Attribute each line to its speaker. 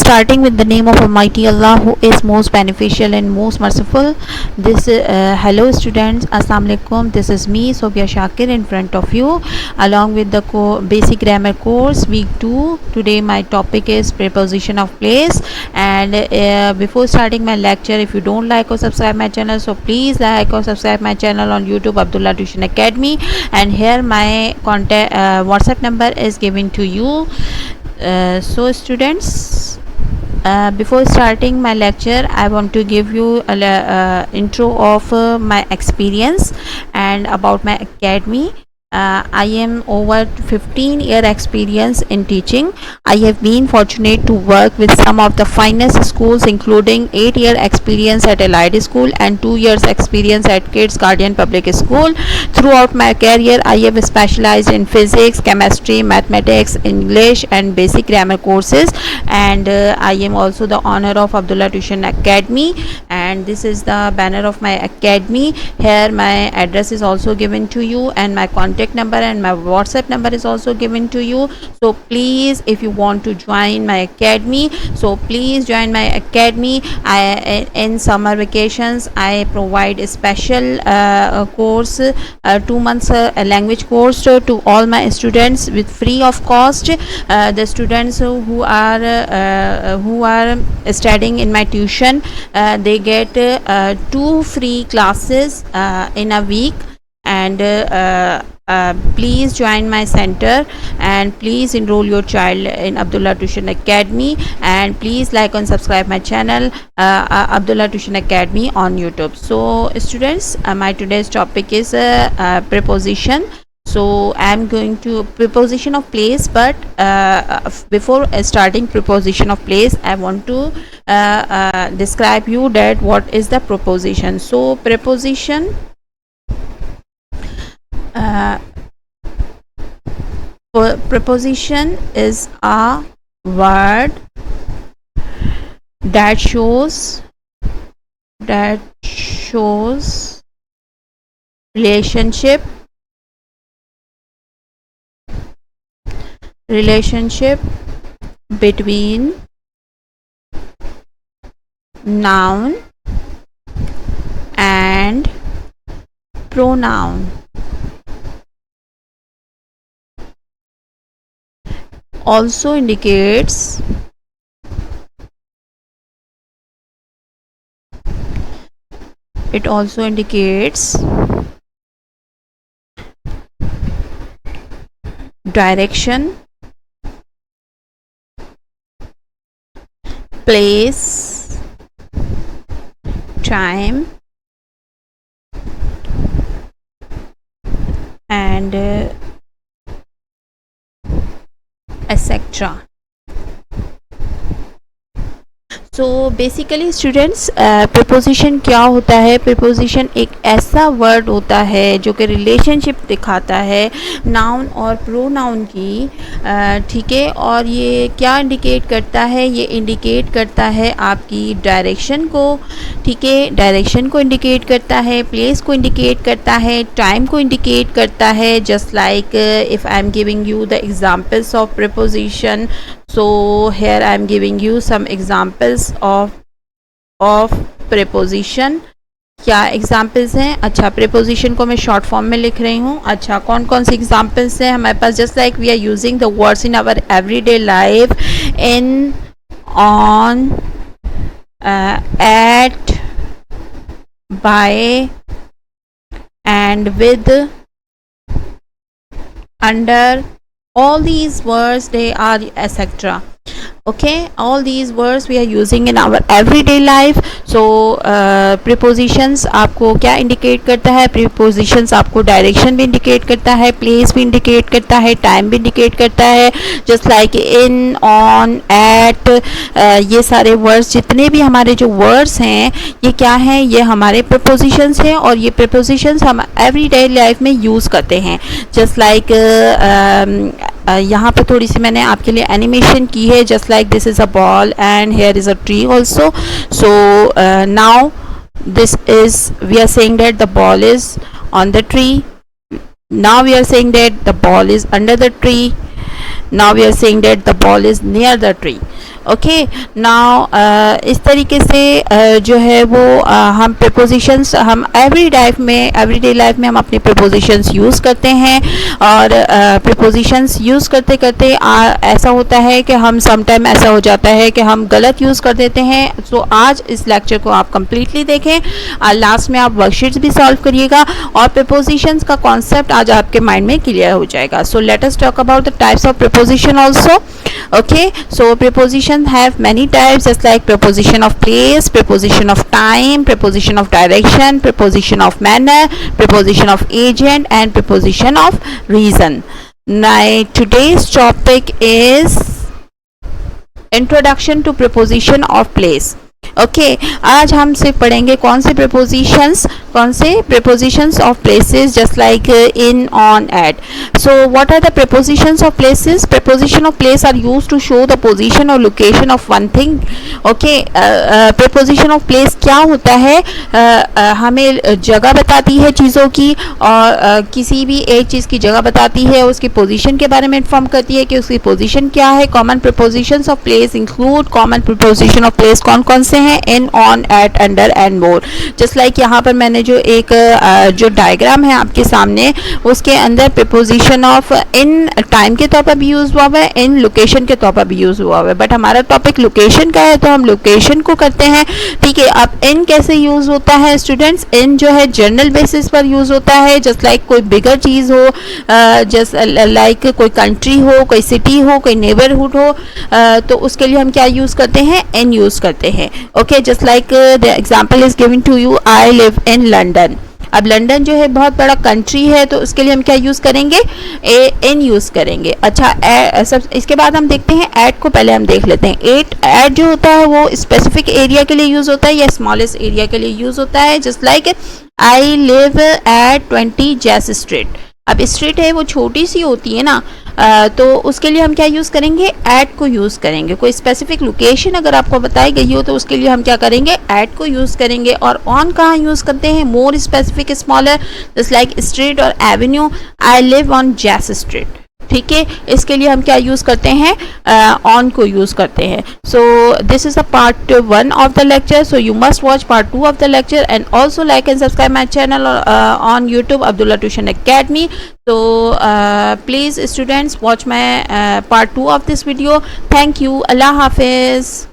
Speaker 1: Starting with the name of Almighty Allah, who is most beneficial and most merciful. Hello students, Assalamu alaikum. This is me, Sobia Shakir, in front of you, along with the basic grammar course week 2. Today my topic is preposition of place. And before starting my lecture, if you don't like or subscribe my channel, so please like or subscribe my channel on YouTube, Abdullah Tuition Academy. And here my contact WhatsApp number is given to you. So students, before starting my lecture, I want to give you a intro of my experience and about my academy. I am over 15-year experience in teaching. I have been fortunate to work with some of the finest schools, including 8-year experience at Elite School and 2 years experience at Kids Guardian Public School. Throughout my career, I have specialized in physics, chemistry, mathematics, English and basic grammar courses. And I am also the owner of Abdullah Tuition Academy, and this is the banner of my academy. Here my address is also given to you, and my contact number and my WhatsApp number is also given to you. So please, if you want to join my academy, so please join my academy. In summer vacations I provide a special course, 2 months language course to all my students with free of cost. The students who are studying in my tuition, they get 2 free classes in a week. And please join my center, and please enroll your child in Abdullah Tuition Academy, and please like and subscribe my channel, Abdullah Tuition Academy on YouTube. So students, my today's topic is preposition. So I am going to preposition of place, but before starting preposition of place, I want to describe you that what is the preposition. So preposition, preposition is a word that shows relationship between noun and pronoun. Also indicates direction, place, time, and etc. So basically students, preposition क्या होता है? Preposition एक ऐसा word होता है जो कि relationship दिखाता है नाउन और प्रोनाउन की, ठीक है। और ये क्या इंडिकेट करता है? ये इंडिकेट करता है आपकी डायरेक्शन को, ठीक है। डायरेक्शन को इंडिकेट करता है, प्लेस को इंडिकेट करता है, टाइम को इंडिकेट करता है। Just like if I am giving you the examples of preposition, so here I am giving you some examples of preposition. क्या एग्जाम्पल्स हैं? अच्छा, प्रीपोजिशन को मैं शॉर्ट फॉर्म में लिख रही हूँ। अच्छा, कौन कौन से एग्जाम्पल्स हैं हमारे पास? Just like we are using the words in our everyday life, in, on, at, by, and with, under. All these words, they are etc. Okay, all these words we are using in our everyday life. So prepositions आपको क्या indicate करता है? prepositions आपको direction भी indicate करता है, place भी indicate करता है, time भी indicate करता है। just like in, on, at, ये सारे words, जितने भी हमारे जो words हैं, ये क्या हैं? ये हमारे prepositions हैं, और ये prepositions हम everyday life में use करते हैं। just like यहाँ पर थोड़ी सी मैंने आपके लिए एनिमेशन की है। Just like this is a ball and here is a tree also. So now this is, we are saying that the ball is on the tree. Now we are saying that the ball is under the tree. Now we are saying that the ball is near the tree. Okay now इस तरीके से जो है वो हम prepositions हम everyday life में हम अपने प्रीपोजिशंस यूज़ करते हैं और प्रीपोजिशंस यूज़ करते करते ऐसा होता है कि हम समटाइम ऐसा हो जाता है कि हम गलत यूज़ कर देते हैं। तो आज इस लेक्चर को आप कंप्लीटली देखें, लास्ट में आप वर्कशीट्स भी सॉल्व करिएगा और प्रीपोजिशंस का कॉन्सेप्ट आज आपके माइंड में क्लियर हो जाएगा। So let us talk about the types of preposition also. Okay, so preposition have many types, just like preposition of place, preposition of time, preposition of direction, preposition of manner, preposition of agent and preposition of reason. Now today's topic is introduction to preposition of place. Okay आज हम सिर्फ पढ़ेंगे कौन से prepositions of places, just like in, on, at. So what are the prepositions of places? Preposition of place are used to show the position or location of one thing. Okay, preposition of place क्या होता है? हमें जगह बताती है चीज़ों की और किसी भी एक चीज़ की जगह बताती है, उसकी पोजीशन के बारे में इन्फॉर्म करती है कि उसकी पोजीशन क्या है। Common prepositions of place include common preposition of place कौन कौन से हैं? In, on, at, under and more. Just like यहाँ पर मैंने जो एक जो डायग्राम है आपके सामने, उसके अंदर प्रीपोजिशन ऑफ इन टाइम के तौर पर भी यूज हुआ हुआ है, इन लोकेशन के तौर पर भी यूज हुआ हुआ है, बट हमारा टॉपिक लोकेशन का है तो हम लोकेशन को करते हैं। ठीक है, अब इन कैसे यूज होता है स्टूडेंट्स? इन जो है जनरल बेसिस पर यूज होता है, जस्ट लाइक कोई बिगर चीज हो, जस्ट लाइक कोई कंट्री हो, कोई सिटी हो, कोई नेबरहुड हो, तो उसके लिए हम क्या यूज करते हैं? इन यूज करते हैं। Okay, just like the example is given to you, I live in London. अब लंदन जो है बहुत बड़ा कंट्री है तो उसके लिए हम क्या यूज़ करेंगे? इन यूज़ करेंगे। अच्छा, सब इसके बाद हम देखते हैं एट को, पहले हम देख लेते हैं। एट जो होता है वो स्पेसिफिक एरिया के लिए यूज़ होता है या स्मॉलेस्ट एरिया के लिए यूज़ होता है। Just like I live at 20 जैस स्ट्रीट। अब स्ट्रीट है वो छोटी सी होती है ना, तो उसके लिए हम क्या यूज़ करेंगे? एट को यूज़ करेंगे। कोई स्पेसिफिक लोकेशन अगर आपको बताई गई हो तो उसके लिए हम क्या करेंगे? एट को यूज़ करेंगे। और ऑन कहाँ यूज़ करते हैं? More specific, smaller, just like street और एवेन्यू। आई लिव ऑन जैस स्ट्रीट। ठीक है, इसके लिए हम क्या यूज़ करते हैं? ऑन को यूज़ करते हैं। So this is a part 1 of the lecture, so you must watch part 2 of the lecture and also like and subscribe my channel on YouTube Abdullah tuition academy. So please students watch my part 2 of this video. Thank you. Allah Hafiz.